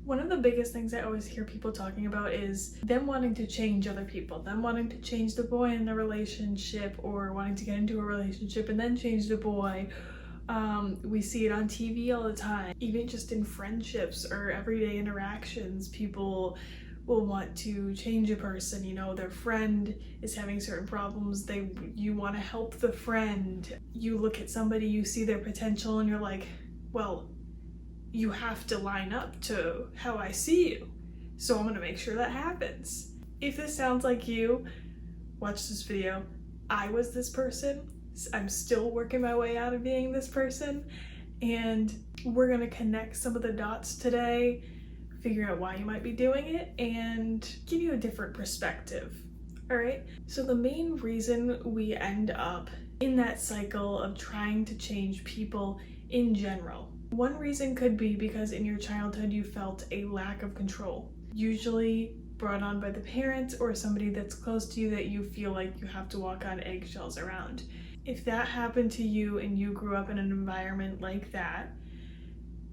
One of the biggest things I always hear people talking about is them wanting to change other people, them wanting to change the boy in the relationship, or wanting to get into a relationship and then change the boy. We see it on TV all the time, even just in friendships or everyday interactions. People will want to change a person. You know, their friend is having certain problems, you want to help the friend. You look at somebody, you see their potential, and you're like, well, you have to line up to how I see you, so I'm gonna make sure that happens. If this sounds like you, watch this video. I was this person. I'm still working my way out of being this person, and we're gonna connect some of the dots today, figure out why you might be doing it, and give you a different perspective. All right, so the main reason we end up in that cycle of trying to change people in general, one reason could be because in your childhood you felt a lack of control, usually brought on by the parents or somebody that's close to you that you feel like you have to walk on eggshells around. If that happened to you and you grew up in an environment like that,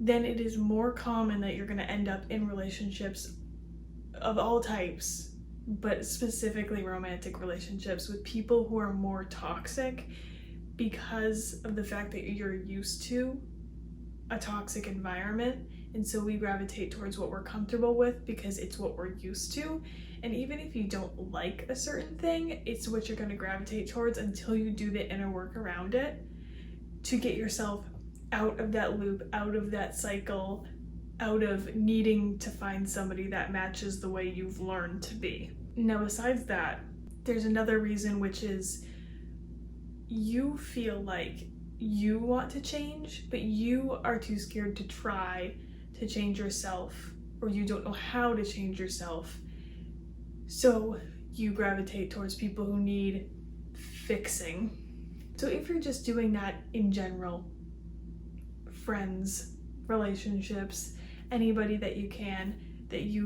then it is more common that you're going to end up in relationships of all types, but specifically romantic relationships with people who are more toxic because of the fact that you're used to a toxic environment, and so we gravitate towards what we're comfortable with because it's what we're used to. And even if you don't like a certain thing, it's what you're going to gravitate towards until you do the inner work around it to get yourself out of that loop, out of that cycle, out of needing to find somebody that matches the way you've learned to be. Now, besides that, there's another reason, which is you feel like you want to change, but you are too scared to try to change yourself, or you don't know how to change yourself. So you gravitate towards people who need fixing. So if you're just doing that in general, friends, relationships, anybody that you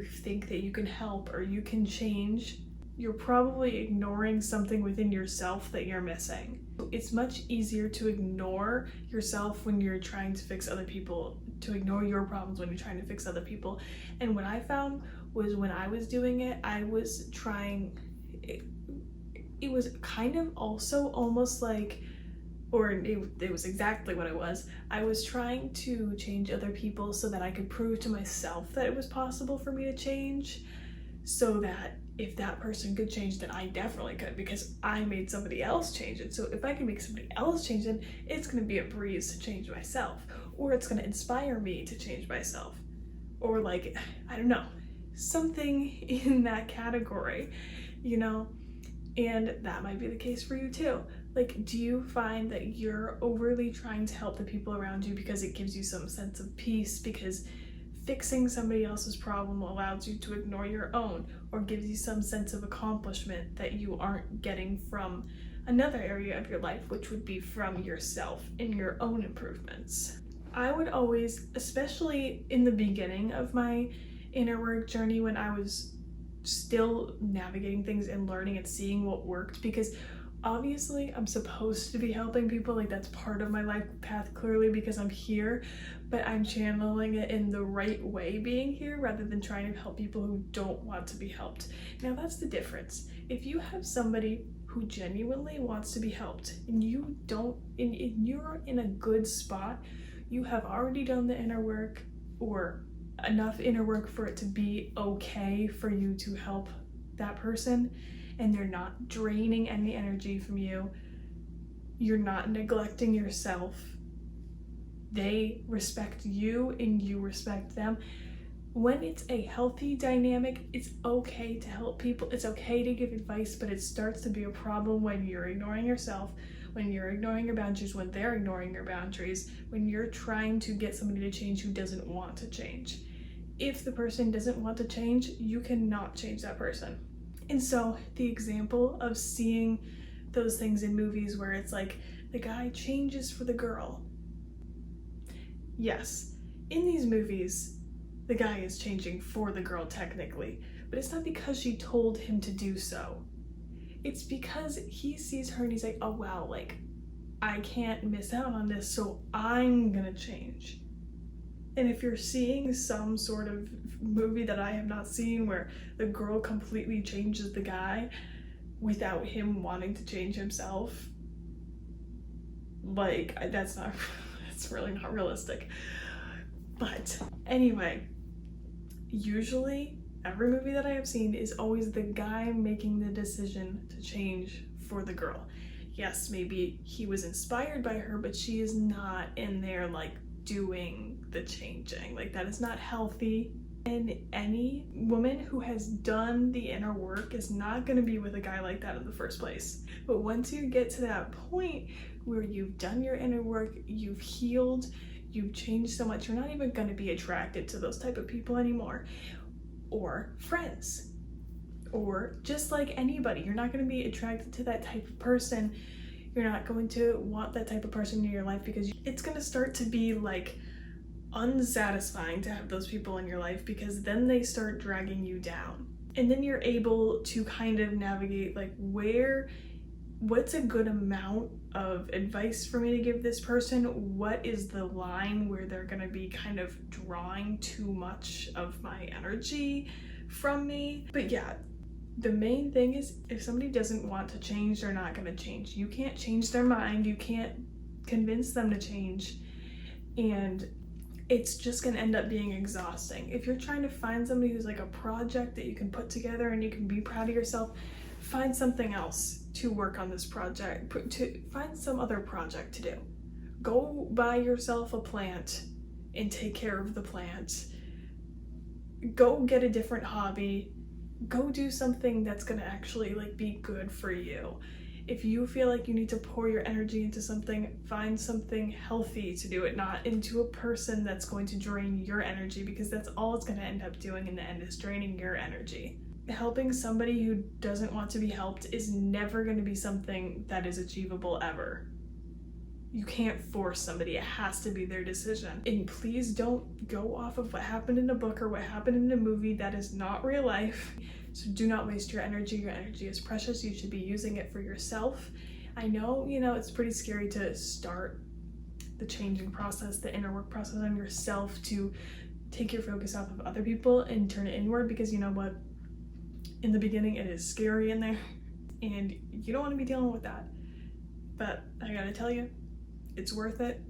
think that you can help or you can change, you're probably ignoring something within yourself that you're missing. It's much easier to ignore yourself when you're trying to fix other people, to ignore your problems when you're trying to fix other people. And what I found was when I was doing it, I was trying, it was kind of also almost like, or it was exactly what it was. I was trying to change other people so that I could prove to myself that it was possible for me to change, so that if that person could change, then I definitely could, because I made somebody else change it. So if I can make somebody else change it, it's going to be a breeze to change myself, or it's going to inspire me to change myself, or like, I don't know, something in that category, you know? And that might be the case for you too. Like, do you find that you're overly trying to help the people around you because it gives you some sense of peace, because fixing somebody else's problem allows you to ignore your own, or gives you some sense of accomplishment that you aren't getting from another area of your life, which would be from yourself and your own improvements? I would always, especially in the beginning of my inner work journey, when I was still navigating things and learning and seeing what worked, because obviously I'm supposed to be helping people, like that's part of my life path clearly because I'm here, but I'm channeling it in the right way being here rather than trying to help people who don't want to be helped. Now that's the difference. If you have somebody who genuinely wants to be helped and you don't, and you're in a good spot, you have already done the inner work, or enough inner work for it to be okay for you to help that person, and they're not draining any energy from you, you're not neglecting yourself, they respect you and you respect them. When it's a healthy dynamic, it's okay to help people, it's okay to give advice, but it starts to be a problem when you're ignoring yourself, when you're ignoring your boundaries, when they're ignoring your boundaries, when you're trying to get somebody to change who doesn't want to change. If the person doesn't want to change, you cannot change that person. And so the example of seeing those things in movies where it's like the guy changes for the girl. Yes, in these movies, the guy is changing for the girl technically, but it's not because she told him to do so. It's because he sees her and he's like, oh wow, like I can't miss out on this, so I'm gonna change. And if you're seeing some sort of movie that I have not seen where the girl completely changes the guy without him wanting to change himself, like, that's really not realistic. But anyway, usually every movie that I have seen is always the guy making the decision to change for the girl. Yes, maybe he was inspired by her, but she is not in there like doing the changing. Like, that is not healthy. And any woman who has done the inner work is not going to be with a guy like that in the first place. But once you get to that point where you've done your inner work, you've healed, you've changed so much, you're not even going to be attracted to those type of people anymore. Or friends. Or just like anybody, you're not going to be attracted to that type of person. You're not going to want that type of person in your life because it's going to start to be like unsatisfying to have those people in your life, because then they start dragging you down. And then you're able to kind of navigate like what's a good amount of advice for me to give this person? What is the line where they're going to be kind of drawing too much of my energy from me? But yeah, the main thing is if somebody doesn't want to change, they're not going to change. You can't change their mind. You can't convince them to change. And it's just going to end up being exhausting. If you're trying to find somebody who's like a project that you can put together and you can be proud of yourself, find something else to work on this project, find some other project to do. Go buy yourself a plant and take care of the plant. Go get a different hobby. Go do something that's going to actually like be good for you. If you feel like you need to pour your energy into something, find something healthy to do it, not into a person that's going to drain your energy, because that's all it's going to end up doing in the end, is draining your energy. Helping somebody who doesn't want to be helped is never going to be something that is achievable ever. You can't force somebody, it has to be their decision. And please don't go off of what happened in a book or what happened in a movie. That is not real life. So do not waste your energy. Your energy is precious. You should be using it for yourself. I know, it's pretty scary to start the changing process, the inner work process on yourself, to take your focus off of other people and turn it inward, because you know what? In the beginning, it is scary in there and you don't want to be dealing with that. But I gotta tell you, it's worth it.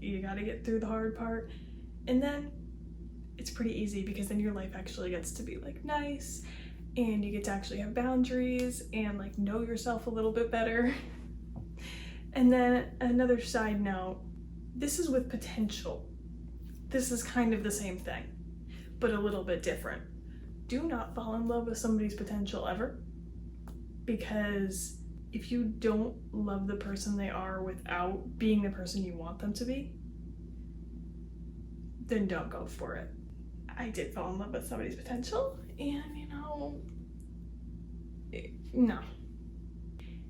You gotta get through the hard part. And then it's pretty easy, because then your life actually gets to be like nice, and you get to actually have boundaries and like know yourself a little bit better. And then another side note, this is with potential. This is kind of the same thing, but a little bit different. Do not fall in love with somebody's potential ever, because if you don't love the person they are without being the person you want them to be, then don't go for it. I did fall in love with somebody's potential, and no.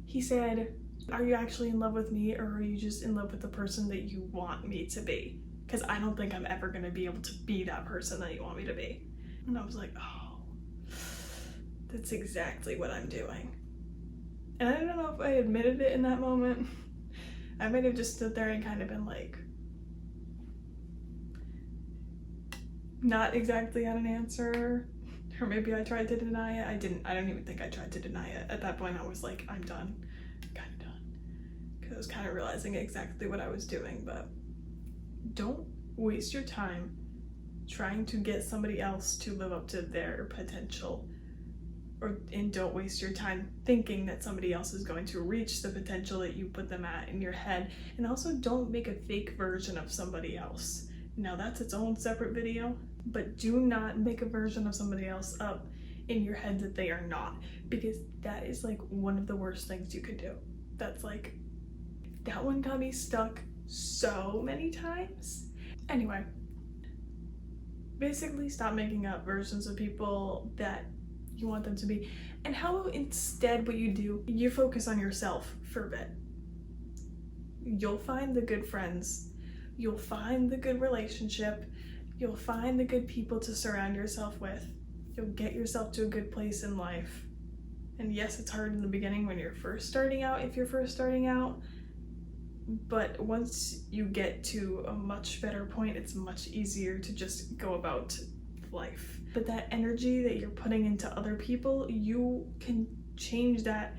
He said, are you actually in love with me, or are you just in love with the person that you want me to be? Because I don't think I'm ever going to be able to be that person that you want me to be. And I was like, oh, that's exactly what I'm doing. And I don't know if I admitted it in that moment. I might have just stood there and kind of been like, not exactly had an answer. Or maybe I tried to deny it. I don't even think I tried to deny it. At that point I was like, I'm done. I'm kind of done. Because I was kind of realizing exactly what I was doing. But don't waste your time trying to get somebody else to live up to their potential. And don't waste your time thinking that somebody else is going to reach the potential that you put them at in your head. And also, don't make a fake version of somebody else. Now that's its own separate video, but do not make a version of somebody else up in your head that they are not, because that is like one of the worst things you could do. That's like, that one got me stuck so many times. Anyway, basically stop making up versions of people that you want them to be, and how about instead what you do, you focus on yourself for a bit. You'll find the good friends, you'll find the good relationship, you'll find the good people to surround yourself with, you'll get yourself to a good place in life. And yes, it's hard in the beginning when you're first starting out, if you're first starting out, But once you get to a much better point, it's much easier to just go about life. But that energy that you're putting into other people, you can change that,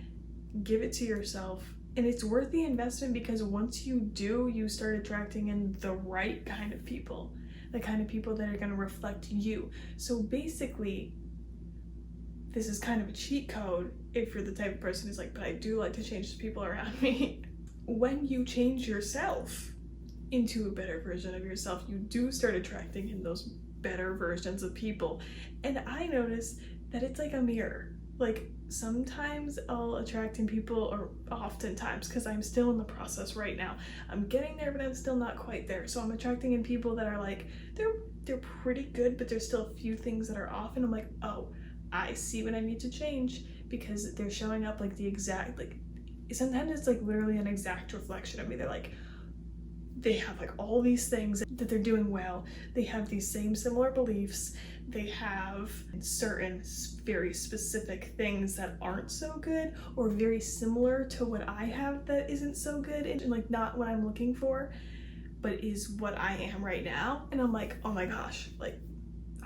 give it to yourself. And it's worth the investment, because once you do, you start attracting in the right kind of people, the kind of people that are going to reflect you. So basically, this is kind of a cheat code if you're the type of person who's like, but I do like to change the people around me. When you change yourself into a better version of yourself, you do start attracting in those better versions of people. And I notice that it's like a mirror. Like sometimes I'll attract in people, or oftentimes, because I'm still in the process right now. I'm getting there, but I'm still not quite there. So I'm attracting in people that are like, they're pretty good, but there's still a few things that are off. And I'm like, oh, I see what I need to change, because they're showing up like the exact, like, sometimes it's like literally an exact reflection of me. They're like, they have like all these things that they're doing well. They have these same similar beliefs. They have certain very specific things that aren't so good, or very similar to what I have that isn't so good, and like not what I'm looking for, but is what I am right now. And I'm like, oh my gosh, like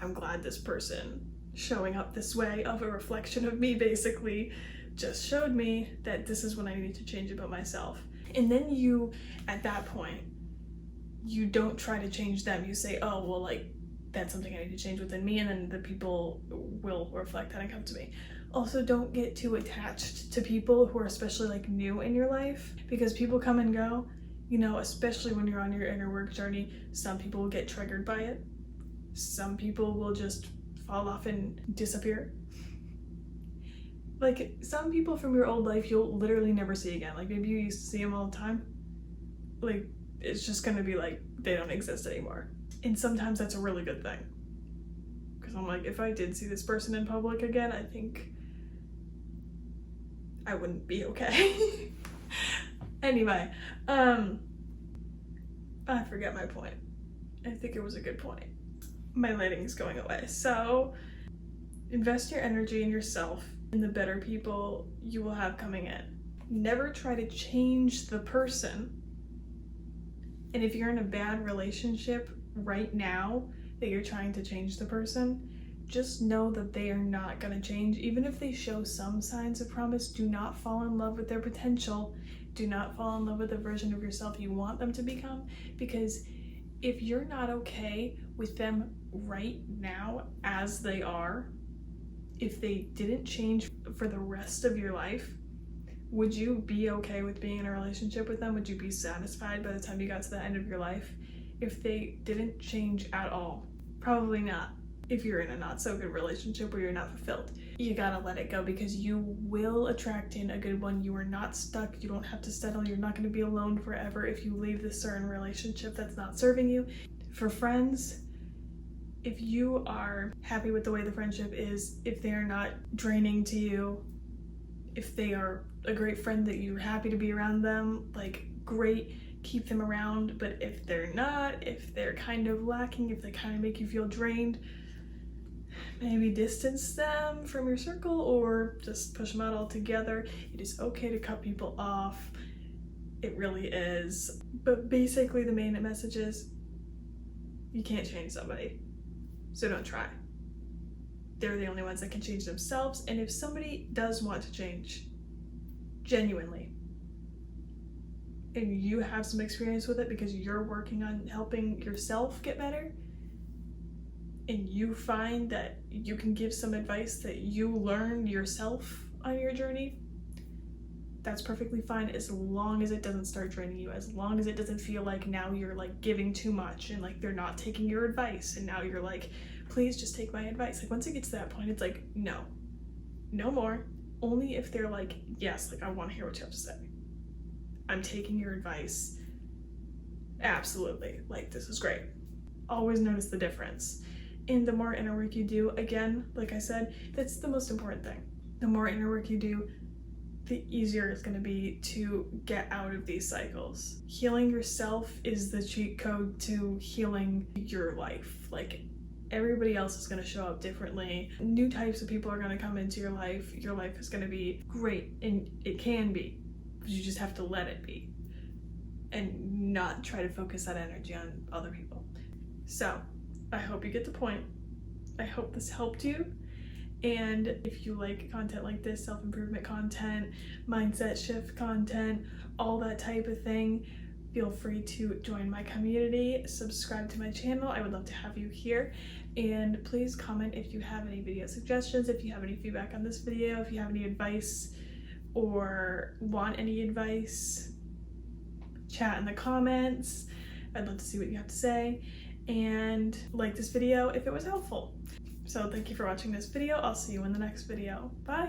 I'm glad this person showing up this way of a reflection of me basically just showed me that this is what I need to change about myself. And then you, at that point, you don't try to change them. You say, oh, well, like, that's something I need to change within me, and then the people will reflect that and come to me. Also, don't get too attached to people who are especially like new in your life, because people come and go, you know, especially when you're on your inner work journey. Some people will get triggered by it. Some people will just fall off and disappear. Like some people from your old life you'll literally never see again. Like maybe you used to see them all the time. Like it's just gonna be like they don't exist anymore. And sometimes that's a really good thing. Because I'm like, if I did see this person in public again, I think I wouldn't be okay. Anyway, I forget my point. I think it was a good point. My lighting is going away. So invest your energy in yourself and the better people you will have coming in. Never try to change the person. And if you're in a bad relationship right now that you're trying to change the person, just know that they are not going to change. Even if they show some signs of promise, do not fall in love with their potential. Do not fall in love with the version of yourself you want them to become, because if you're not okay with them right now as they are, if they didn't change for the rest of your life, would you be okay with being in a relationship with them? Would you be satisfied by the time you got to the end of your life if they didn't change at all? Probably not. If you're in a not so good relationship where you're not fulfilled, you gotta let it go, because you will attract in a good one. You are not stuck. You don't have to settle. You're not going to be alone forever if you leave this certain relationship that's not serving you. For friends, if you are happy with the way the friendship is, if they are not draining to you, if they are a great friend that you're happy to be around them, like great, keep them around. But if they're not, if they're kind of lacking, if they kind of make you feel drained, maybe distance them from your circle or just push them out altogether. It is okay to cut people off. It really is. But basically the main message is you can't change somebody, so don't try. They're the only ones that can change themselves. And if somebody does want to change genuinely, and you have some experience with it because you're working on helping yourself get better, and you find that you can give some advice that you learned yourself on your journey, that's perfectly fine, as long as it doesn't start draining you, as long as it doesn't feel like now you're like giving too much and like they're not taking your advice and now you're like, please just take my advice. Like once it gets to that point, it's like, no more. Only if they're like, yes, like I want to hear what you have to say. I'm taking your advice. Absolutely. Like this is great. Always notice the difference. And the more inner work you do, again, like I said, that's the most important thing. The more inner work you do, the easier it's going to be to get out of these cycles. Healing yourself is the cheat code to healing your life. Like everybody else is going to show up differently. New types of people are going to come into your life. Your life is going to be great, and it can be, but you just have to let it be. and not try to focus that energy on other people. So I hope you get the point. I hope this helped you. And if you like content like this, self-improvement content, mindset shift content, all that type of thing, feel free to join my community, subscribe to my channel. I would love to have you here. And please comment if you have any video suggestions, if you have any feedback on this video, if you have any advice or want any advice, chat in the comments. I'd love to see what you have to say. And like this video if it was helpful. So thank you for watching this video. I'll see you in the next video. Bye!